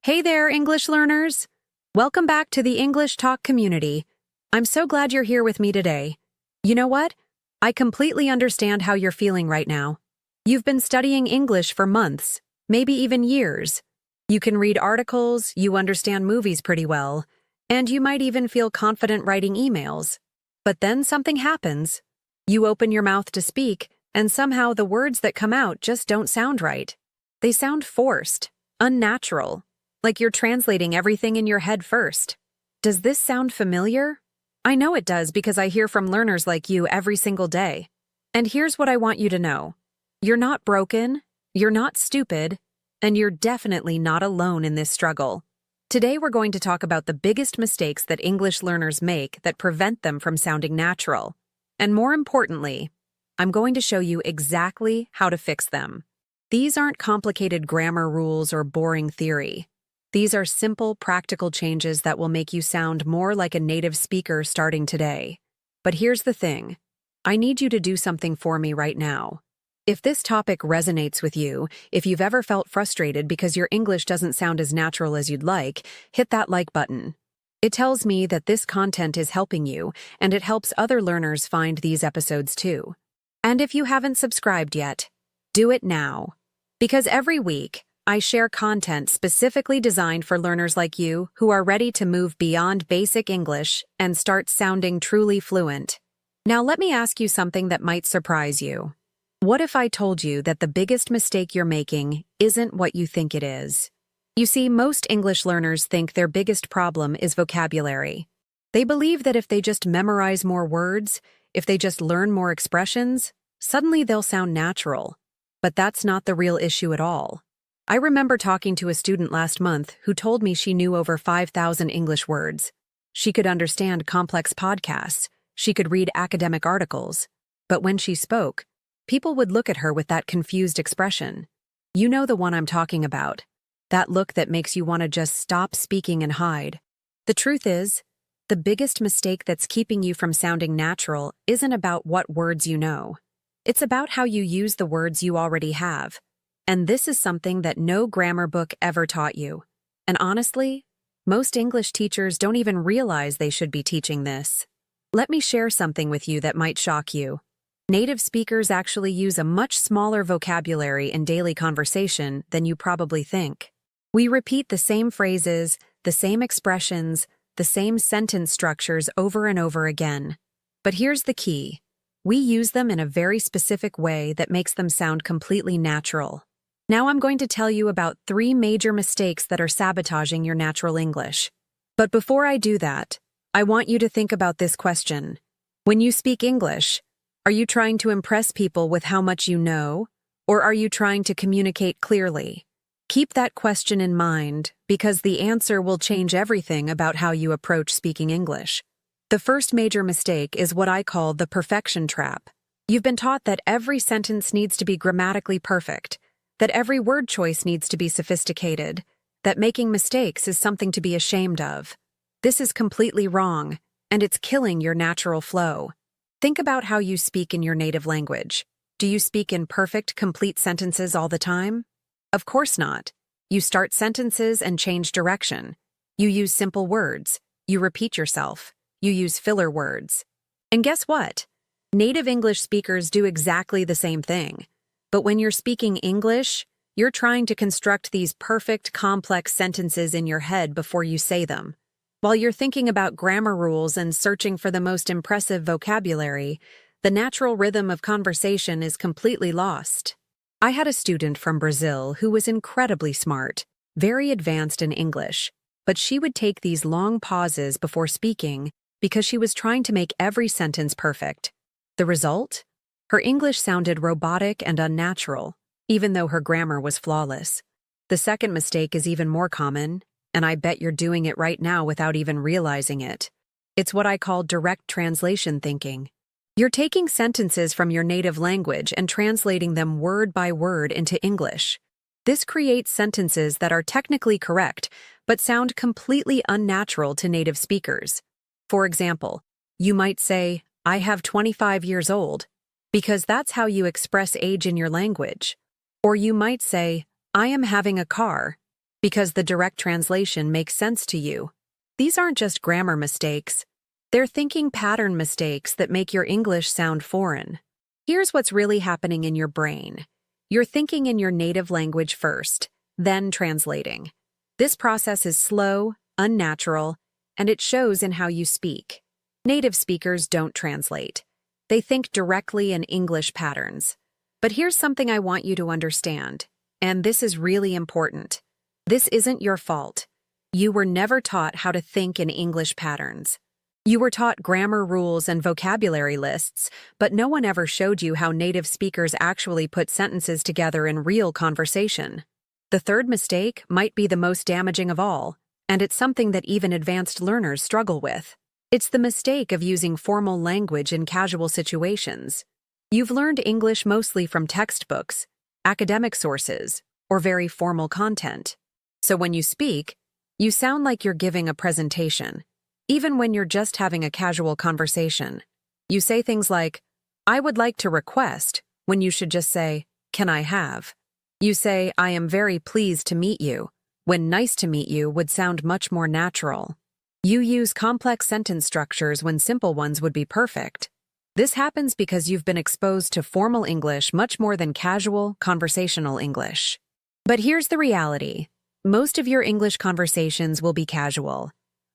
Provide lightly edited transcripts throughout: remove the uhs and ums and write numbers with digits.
Hey there, English learners! Welcome back to the English Talk community. I'm so glad you're here with me today. You know what? I completely understand how you're feeling right now. You've been studying English for months, maybe even years. You can read articles, you understand movies pretty well, and you might even feel confident writing emails. But then something happens. You open your mouth to speak, and somehow the words that come out just don't sound right. They sound forced, unnatural, like you're translating everything in your head first. Does this sound familiar? I know it does because I hear from learners like you every single day. And here's what I want you to know. You're not broken, you're not stupid, and you're definitely not alone in this struggle. Today we're going to talk about the biggest mistakes that English learners make that prevent them from sounding natural. And more importantly, I'm going to show you exactly how to fix them. These aren't complicated grammar rules or boring theory. These are simple, practical changes that will make you sound more like a native speaker starting today. But here's the thing. I need you to do something for me right now. If this topic resonates with you, if you've ever felt frustrated because your English doesn't sound as natural as you'd like, hit that like button. It tells me that this content is helping you, and it helps other learners find these episodes too. And if you haven't subscribed yet, do it now. Because every week, I share content specifically designed for learners like you who are ready to move beyond basic English and start sounding truly fluent. Now let me ask you something that might surprise you. What if I told you that the biggest mistake you're making isn't what you think it is? You see, most English learners think their biggest problem is vocabulary. They believe that if they just memorize more words, if they just learn more expressions, suddenly they'll sound natural. But that's not the real issue at all. I remember talking to a student last month who told me she knew over 5,000 English words. She could understand complex podcasts. She could read academic articles. But when she spoke, people would look at her with that confused expression. You know the one I'm talking about. That look that makes you want to just stop speaking and hide. The truth is, the biggest mistake that's keeping you from sounding natural isn't about what words you know. It's about how you use the words you already have. And this is something that no grammar book ever taught you. And honestly, most English teachers don't even realize they should be teaching this. Let me share something with you that might shock you. Native speakers actually use a much smaller vocabulary in daily conversation than you probably think. We repeat the same phrases, the same expressions, the same sentence structures over and over again. But here's the key. We use them in a very specific way that makes them sound completely natural. Now I'm going to tell you about 3 major mistakes that are sabotaging your natural English. But before I do that, I want you to think about this question. When you speak English, are you trying to impress people with how much you know, or are you trying to communicate clearly? Keep that question in mind, because the answer will change everything about how you approach speaking English. The first major mistake is what I call the perfection trap. You've been taught that every sentence needs to be grammatically perfect, that every word choice needs to be sophisticated, that making mistakes is something to be ashamed of. This is completely wrong, and it's killing your natural flow. Think about how you speak in your native language. Do you speak in perfect, complete sentences all the time? Of course not. You start sentences and change direction. You use simple words. You repeat yourself. You use filler words. And guess what? Native English speakers do exactly the same thing. But when you're speaking English, you're trying to construct these perfect, complex sentences in your head before you say them. While you're thinking about grammar rules and searching for the most impressive vocabulary, the natural rhythm of conversation is completely lost. I had a student from Brazil who was incredibly smart, very advanced in English, but she would take these long pauses before speaking because she was trying to make every sentence perfect. The result? Her English sounded robotic and unnatural, even though her grammar was flawless. The second mistake is even more common, and I bet you're doing it right now without even realizing it. It's what I call direct translation thinking. You're taking sentences from your native language and translating them word by word into English. This creates sentences that are technically correct, but sound completely unnatural to native speakers. For example, you might say, "I have 25 years old," because that's how you express age in your language. Or you might say, I am having a car, because the direct translation makes sense to you. These aren't just grammar mistakes. They're thinking pattern mistakes that make your English sound foreign. Here's what's really happening in your brain. You're thinking in your native language first, then translating. This process is slow, unnatural, and it shows in how you speak. Native speakers don't translate. They think directly in English patterns. But here's something I want you to understand, and this is really important. This isn't your fault. You were never taught how to think in English patterns. You were taught grammar rules and vocabulary lists, but no one ever showed you how native speakers actually put sentences together in real conversation. The third mistake might be the most damaging of all, and it's something that even advanced learners struggle with. It's the mistake of using formal language in casual situations. You've learned English mostly from textbooks, academic sources, or very formal content. So when you speak, you sound like you're giving a presentation. Even when you're just having a casual conversation, you say things like, I would like to request, when you should just say, can I have? You say, I am very pleased to meet you, when nice to meet you would sound much more natural. You use complex sentence structures when simple ones would be perfect. This happens because you've been exposed to formal English much more than casual, conversational English. But here's the reality. Most of your English conversations will be casual.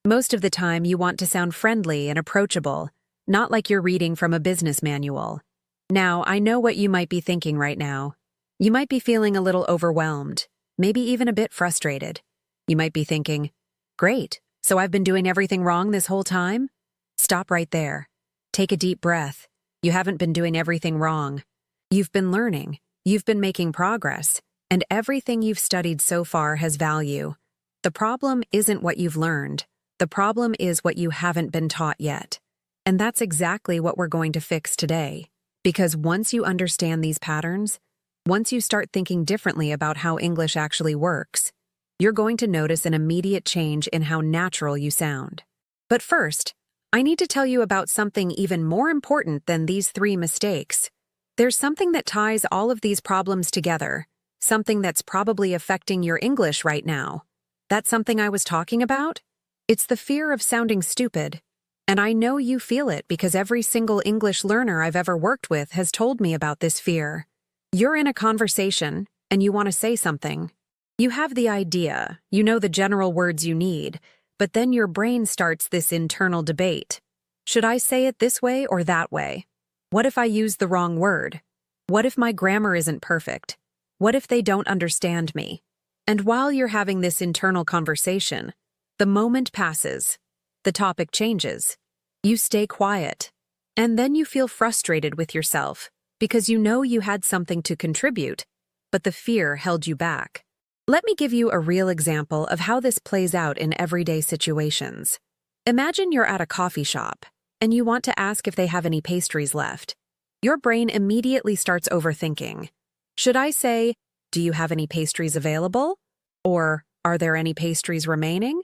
Most of the time, you want to sound friendly and approachable, not like you're reading from a business manual. Now, I know what you might be thinking right now. You might be feeling a little overwhelmed, maybe even a bit frustrated. You might be thinking, great, so I've been doing everything wrong this whole time? Stop right there. Take a deep breath. You haven't been doing everything wrong. You've been learning. You've been making progress. And everything you've studied so far has value. The problem isn't what you've learned. The problem is what you haven't been taught yet. And that's exactly what we're going to fix today. Because once you understand these patterns, once you start thinking differently about how English actually works, you're going to notice an immediate change in how natural you sound. But first, I need to tell you about something even more important than these 3 mistakes. There's something that ties all of these problems together, something that's probably affecting your English right now. That's something I was talking about? It's the fear of sounding stupid. And I know you feel it because every single English learner I've ever worked with has told me about this fear. You're in a conversation, and you want to say something. You have the idea, you know the general words you need, but then your brain starts this internal debate. Should I say it this way or that way? What if I use the wrong word? What if my grammar isn't perfect? What if they don't understand me? And while you're having this internal conversation, the moment passes. The topic changes. You stay quiet. And then you feel frustrated with yourself because you know you had something to contribute, but the fear held you back. Let me give you a real example of how this plays out in everyday situations. Imagine you're at a coffee shop and you want to ask if they have any pastries left. Your brain immediately starts overthinking. Should I say, do you have any pastries available? Or, are there any pastries remaining?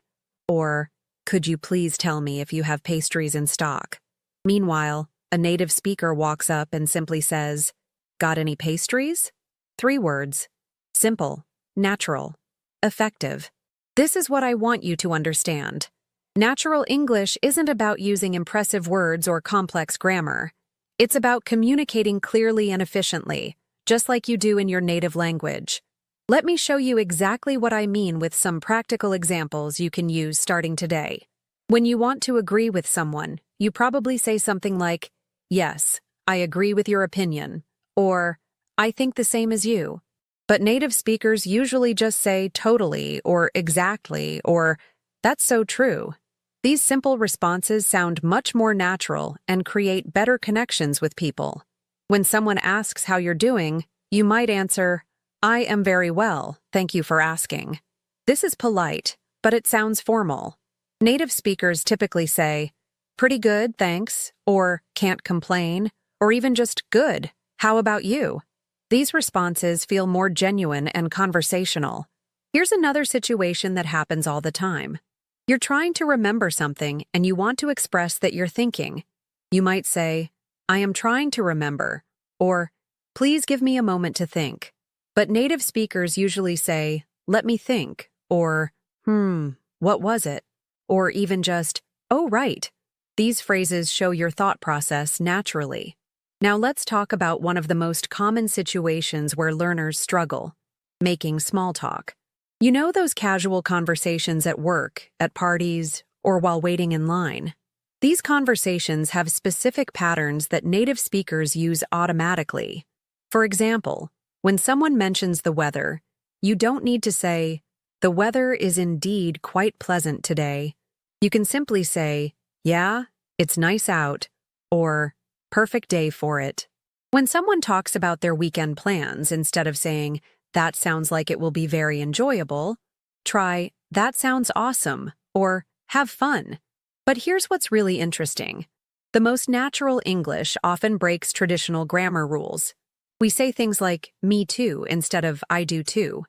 Or, could you please tell me if you have pastries in stock? Meanwhile, a native speaker walks up and simply says, got any pastries? 3 words. Simple, natural, effective. This is what I want you to understand. Natural English isn't about using impressive words or complex grammar. It's about communicating clearly and efficiently, just like you do in your native language. Let me show you exactly what I mean with some practical examples you can use starting today. When you want to agree with someone, you probably say something like, yes, I agree with your opinion, or I think the same as you. But native speakers usually just say totally or exactly or that's so true. These simple responses sound much more natural and create better connections with people. When someone asks how you're doing, you might answer, I am very well, thank you for asking. This is polite, but it sounds formal. Native speakers typically say, pretty good, thanks, or can't complain, or even just good, how about you? These responses feel more genuine and conversational. Here's another situation that happens all the time. You're trying to remember something and you want to express that you're thinking. You might say, I am trying to remember, or please give me a moment to think. But native speakers usually say, let me think, or, what was it? Or even just, oh, right. These phrases show your thought process naturally. Now let's talk about one of the most common situations where learners struggle: making small talk. You know those casual conversations at work, at parties, or while waiting in line? These conversations have specific patterns that native speakers use automatically. For example, when someone mentions the weather, you don't need to say, "The weather is indeed quite pleasant today." You can simply say, "Yeah, it's nice out," or "Perfect day for it." When someone talks about their weekend plans, instead of saying, "That sounds like it will be very enjoyable," try, "That sounds awesome," or "Have fun." But here's what's really interesting. The most natural English often breaks traditional grammar rules. We say things like, "me too," instead of "I do too."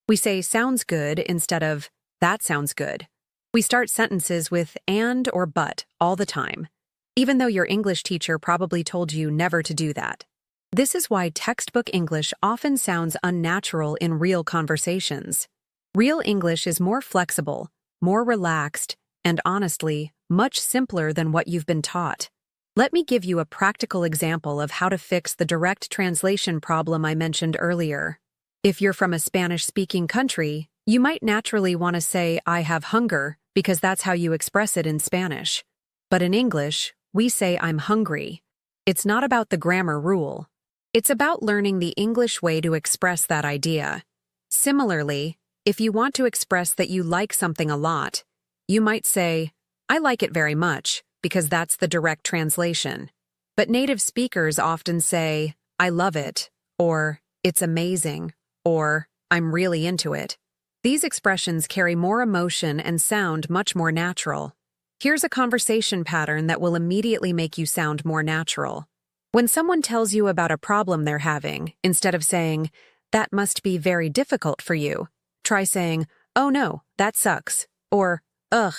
We say "sounds good" instead of "that sounds good." We start sentences with "and" or "but" all the time, even though your English teacher probably told you never to do that. This is why textbook English often sounds unnatural in real conversations. Real English is more flexible, more relaxed, and honestly, much simpler than what you've been taught. Let me give you a practical example of how to fix the direct translation problem I mentioned earlier. If you're from a Spanish-speaking country, you might naturally want to say, "I have hunger," because that's how you express it in Spanish. But in English, we say, "I'm hungry." It's not about the grammar rule. It's about learning the English way to express that idea. Similarly, if you want to express that you like something a lot, you might say, "I like it very much," because that's the direct translation. But native speakers often say, "I love it," or "It's amazing," or "I'm really into it." These expressions carry more emotion and sound much more natural. Here's a conversation pattern that will immediately make you sound more natural. When someone tells you about a problem they're having, instead of saying, "That must be very difficult for you," try saying, "Oh no, that sucks," or "Ugh,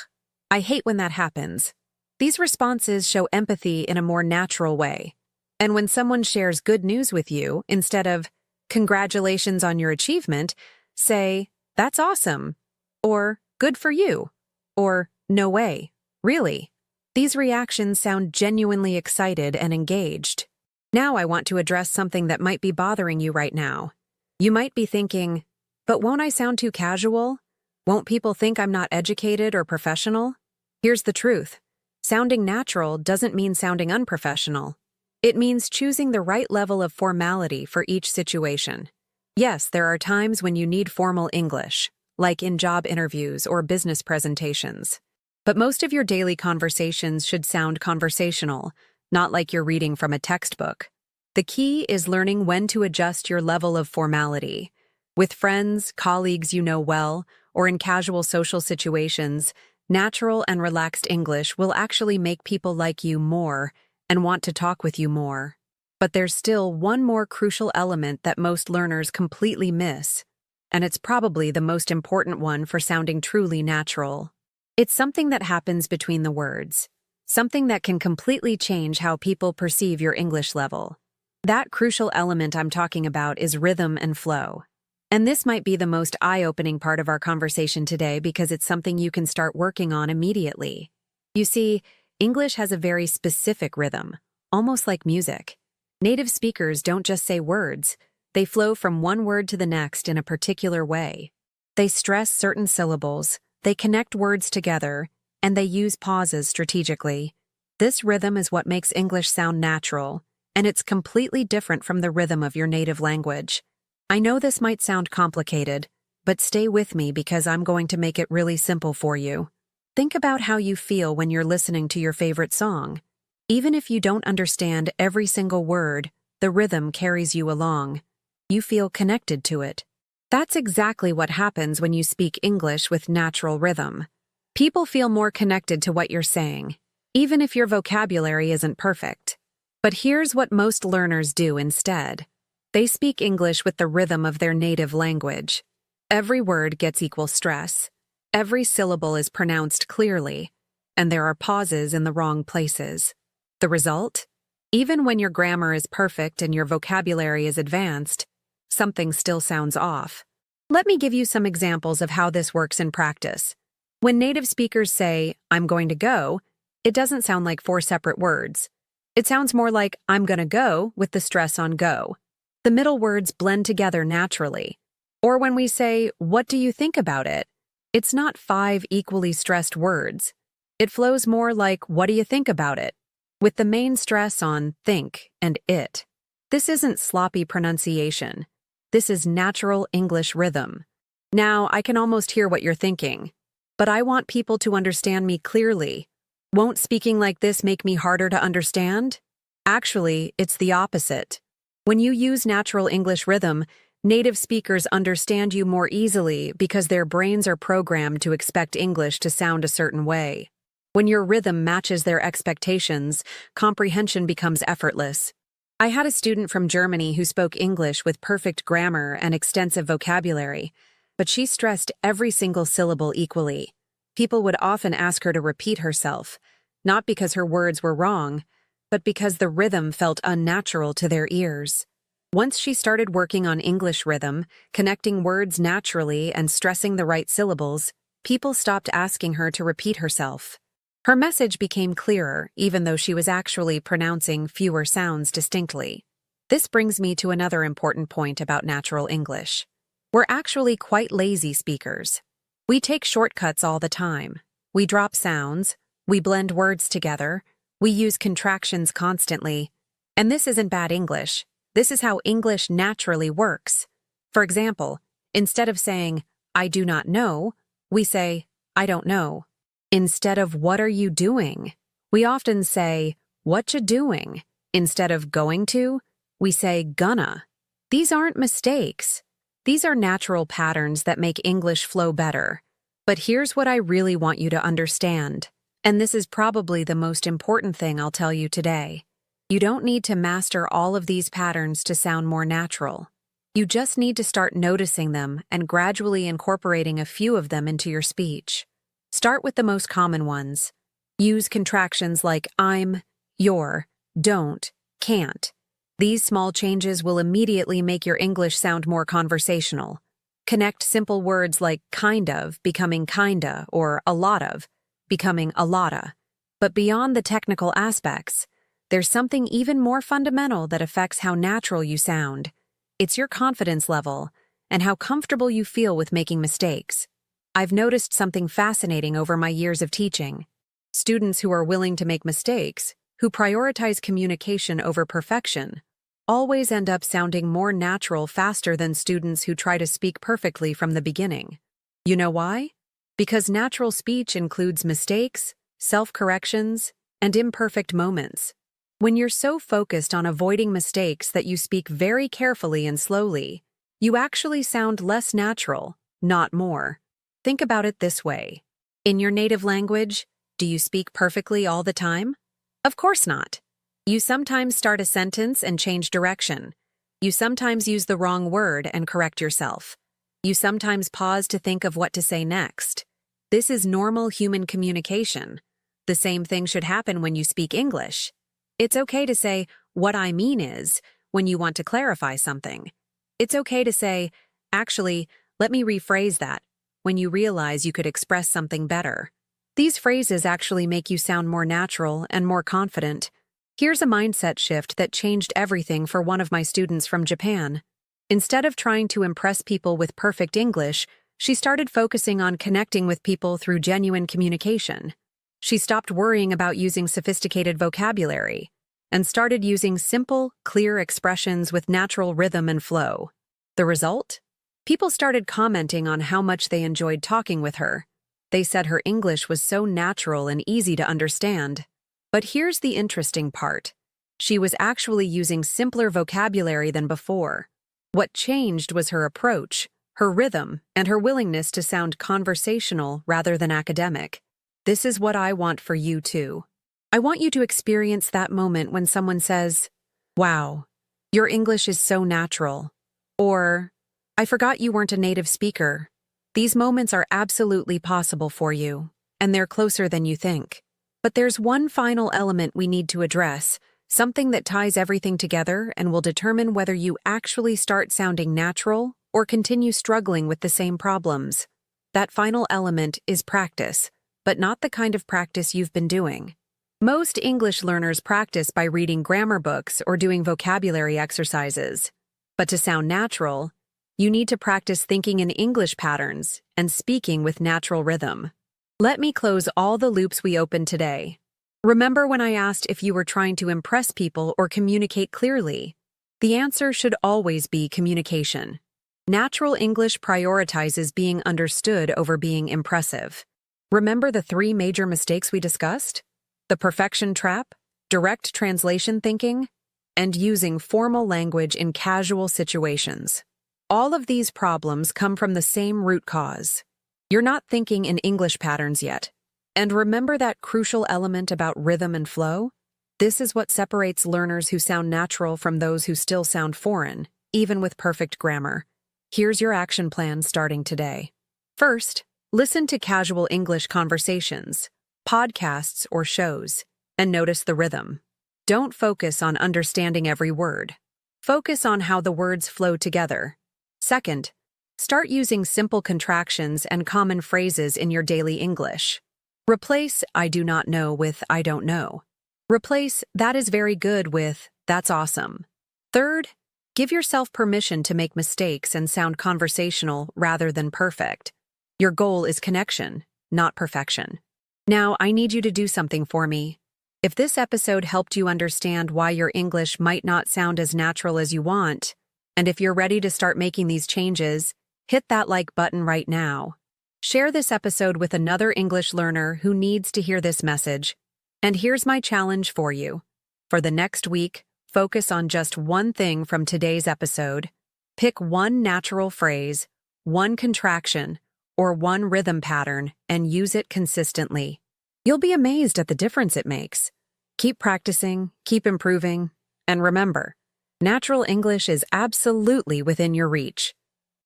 I hate when that happens." These responses show empathy in a more natural way. And when someone shares good news with you, instead of "Congratulations on your achievement," say, "That's awesome," or "Good for you," or "No way, really." These reactions sound genuinely excited and engaged. Now I want to address something that might be bothering you right now. You might be thinking, "But won't I sound too casual? Won't people think I'm not educated or professional?" Here's the truth. Sounding natural doesn't mean sounding unprofessional. It means choosing the right level of formality for each situation. Yes, there are times when you need formal English, like in job interviews or business presentations. But most of your daily conversations should sound conversational, not like you're reading from a textbook. The key is learning when to adjust your level of formality. With friends, colleagues you know well, or in casual social situations, natural and relaxed English will actually make people like you more and want to talk with you more. But there's still one more crucial element that most learners completely miss, and it's probably the most important one for sounding truly natural. It's something that happens between the words, something that can completely change how people perceive your English level. That crucial element I'm talking about is rhythm and flow. And this might be the most eye-opening part of our conversation today because it's something you can start working on immediately. You see, English has a very specific rhythm, almost like music. Native speakers don't just say words, they flow from one word to the next in a particular way. They stress certain syllables, they connect words together, and they use pauses strategically. This rhythm is what makes English sound natural, and it's completely different from the rhythm of your native language. I know this might sound complicated, but stay with me because I'm going to make it really simple for you. Think about how you feel when you're listening to your favorite song. Even if you don't understand every single word, the rhythm carries you along. You feel connected to it. That's exactly what happens when you speak English with natural rhythm. People feel more connected to what you're saying, even if your vocabulary isn't perfect. But here's what most learners do instead. They speak English with the rhythm of their native language. Every word gets equal stress. Every syllable is pronounced clearly, and there are pauses in the wrong places. The result? Even when your grammar is perfect and your vocabulary is advanced, something still sounds off. Let me give you some examples of how this works in practice. When native speakers say, "I'm going to go," it doesn't sound like four separate words. It sounds more like "I'm gonna go" with the stress on go. The middle words blend together naturally. Or when we say, "What do you think about it?" it's not five equally stressed words. It flows more like, "What do you think about it?" with the main stress on think and it. This isn't sloppy pronunciation. This is natural English rhythm. Now, I can almost hear what you're thinking. But I want people to understand me clearly. Won't speaking like this make me harder to understand? Actually, it's the opposite. When you use natural English rhythm, native speakers understand you more easily because their brains are programmed to expect English to sound a certain way. When your rhythm matches their expectations, comprehension becomes effortless. I had a student from Germany who spoke English with perfect grammar and extensive vocabulary, but she stressed every single syllable equally. People would often ask her to repeat herself, not because her words were wrong, but because the rhythm felt unnatural to their ears. Once she started working on English rhythm, connecting words naturally and stressing the right syllables, people stopped asking her to repeat herself. Her message became clearer, even though she was actually pronouncing fewer sounds distinctly. This brings me to another important point about natural English. We're actually quite lazy speakers. We take shortcuts all the time. We drop sounds, we blend words together, we use contractions constantly. And this isn't bad English. This is how English naturally works. For example, instead of saying, "I do not know," we say, "I don't know." Instead of "What are you doing?" we often say, "What you doing?" Instead of "going to," we say "gonna." These aren't mistakes. These are natural patterns that make English flow better. But here's what I really want you to understand, and this is probably the most important thing I'll tell you today. You don't need to master all of these patterns to sound more natural. You just need to start noticing them and gradually incorporating a few of them into your speech. Start with the most common ones. Use contractions like I'm, your, don't, can't. These small changes will immediately make your English sound more conversational. Connect simple words like kind of becoming kinda or a lot of becoming a lotta. But beyond the technical aspects, there's something even more fundamental that affects how natural you sound. It's your confidence level and how comfortable you feel with making mistakes. I've noticed something fascinating over my years of teaching. Students who are willing to make mistakes, who prioritize communication over perfection, always end up sounding more natural faster than students who try to speak perfectly from the beginning. You know why? Because natural speech includes mistakes, self-corrections, and imperfect moments. When you're so focused on avoiding mistakes that you speak very carefully and slowly, you actually sound less natural, not more. Think about it this way. In your native language, do you speak perfectly all the time? Of course not. You sometimes start a sentence and change direction. You sometimes use the wrong word and correct yourself. You sometimes pause to think of what to say next. This is normal human communication. The same thing should happen when you speak English. It's okay to say, "What I mean is," when you want to clarify something. It's okay to say, "Actually, let me rephrase that," when you realize you could express something better. These phrases actually make you sound more natural and more confident. Here's a mindset shift that changed everything for one of my students from Japan. Instead of trying to impress people with perfect English, she started focusing on connecting with people through genuine communication. She stopped worrying about using sophisticated vocabulary and started using simple, clear expressions with natural rhythm and flow. The result? People started commenting on how much they enjoyed talking with her. They said her English was so natural and easy to understand. But here's the interesting part. She was actually using simpler vocabulary than before. What changed was her approach, her rhythm, and her willingness to sound conversational rather than academic. This is what I want for you too. I want you to experience that moment when someone says, "Wow, your English is so natural," or "I forgot you weren't a native speaker." These moments are absolutely possible for you, and they're closer than you think. But there's one final element we need to address, something that ties everything together and will determine whether you actually start sounding natural or continue struggling with the same problems. That final element is practice, but not the kind of practice you've been doing. Most English learners practice by reading grammar books or doing vocabulary exercises. But to sound natural, you need to practice thinking in English patterns and speaking with natural rhythm. Let me close all the loops we opened today. Remember when I asked if you were trying to impress people or communicate clearly? The answer should always be communication. Natural English prioritizes being understood over being impressive. Remember the 3 major mistakes we discussed? The perfection trap, direct translation thinking, and using formal language in casual situations. All of these problems come from the same root cause. You're not thinking in English patterns yet. And remember that crucial element about rhythm and flow? This is what separates learners who sound natural from those who still sound foreign, even with perfect grammar. Here's your action plan starting today. First, listen to casual English conversations, podcasts, or shows, and notice the rhythm. Don't focus on understanding every word. Focus on how the words flow together. Second, start using simple contractions and common phrases in your daily English. Replace "I do not know" with "I don't know." Replace "that is very good" with "that's awesome." Third, give yourself permission to make mistakes and sound conversational rather than perfect. Your goal is connection, not perfection. Now, I need you to do something for me. If this episode helped you understand why your English might not sound as natural as you want, and if you're ready to start making these changes, hit that like button right now. Share this episode with another English learner who needs to hear this message. And here's my challenge for you. For the next week, focus on just one thing from today's episode. Pick one natural phrase, one contraction, or one rhythm pattern and use it consistently. You'll be amazed at the difference it makes. Keep practicing, keep improving, and remember, natural English is absolutely within your reach.